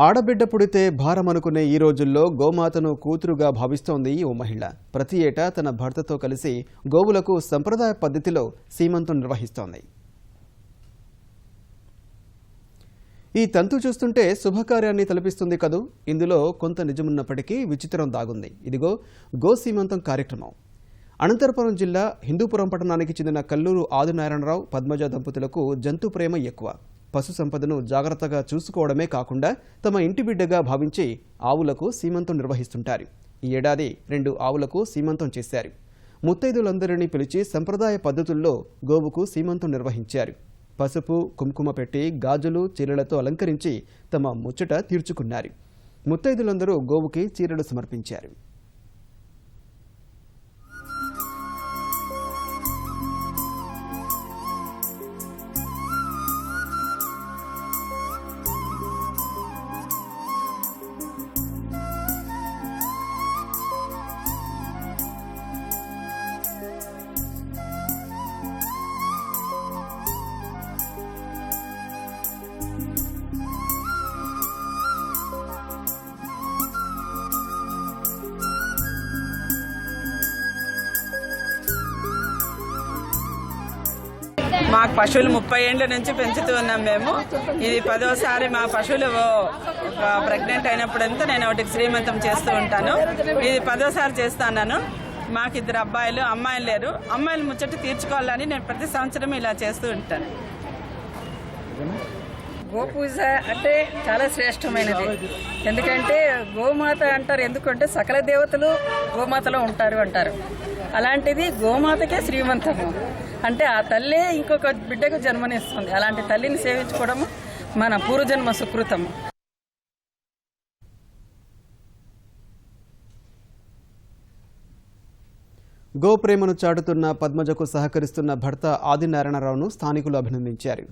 ఆడబిడ్డ పుడితే భారమనుకునే ఈ రోజుల్లో గోమాతను కూతురుగా భావిస్తోంది ఓ మహిళ. ప్రతి ఏటా తన భర్తతో కలిసి గోవులకు సంప్రదాయ పద్ధతిలో సీమంతం నిర్వహిస్తోంది. ఈ తంతు చూస్తుంటే శుభకార్యాన్ని తలపిస్తుంది కదూ. ఇందులో కొంత నిజమున్నప్పటికీ విచిత్రం దాగుంది. ఇదిగో గో సీమంతం కార్యక్రమం. అనంతపురం జిల్లా హిందూపురం పట్టణానికి చెందిన కల్లూరు ఆదినారాయణరావు పద్మజ దంపతులకు జంతు ప్రేమ ఎక్కువ. పశు సంపదను జాగ్రత్తగా చూసుకోవడమే కాకుండా తమ ఇంటి బిడ్డగా భావించి ఆవులకు సీమంతం నిర్వహిస్తుంటారు. ఈ ఏడాది 2 ఆవులకు సీమంతం చేశారు. ముత్తైదులందరినీ పిలిచి సంప్రదాయ పద్ధతుల్లో గోవుకు సీమంతం నిర్వహించారు. పసుపు కుంకుమ పెట్టి గాజులు చీరలతో అలంకరించి తమ ముచ్చట తీర్చుకున్నారు. ముత్తైదులందరూ గోవుకి చీరలు సమర్పించారు. మాకు పశువులు 30 ఏళ్ల నుంచి పెంచుతూ ఉన్నాం. మేము ఇది 10వసారి మా పశువులు ప్రెగ్నెంట్ అయినప్పుడంతా నేను వాటికి శ్రీమంతం చేస్తూ ఉంటాను. ఇది 10వసారి చేస్తున్నాను. మాకు 2 అబ్బాయిలు, అమ్మాయిలు లేరు. అమ్మాయిలు ముచ్చట తీర్చుకోవాలని నేను ప్రతి సంవత్సరం ఇలా చేస్తూ ఉంటాను. గోపూజ అంటే చాలా శ్రేష్టమైనది. ఎందుకంటే గోమాత అంటారు, ఎందుకంటే సకల దేవతలు గోమాతలో ఉంటారు అంటారు. అలాంటిది గోమాతకే శ్రీమంతము అంటే ఆ తల్లే ఇంకొక బిడ్డకు జన్మనిస్తుంది. అలాంటి తల్లిని సేవించుకోవడము మన పూర్వజన్మ సుకృతము. గోప్రేమను చాటుతున్న పద్మజకు సహకరిస్తున్న భర్త ఆదినారాయణరావును స్థానికులు అభినందించారు.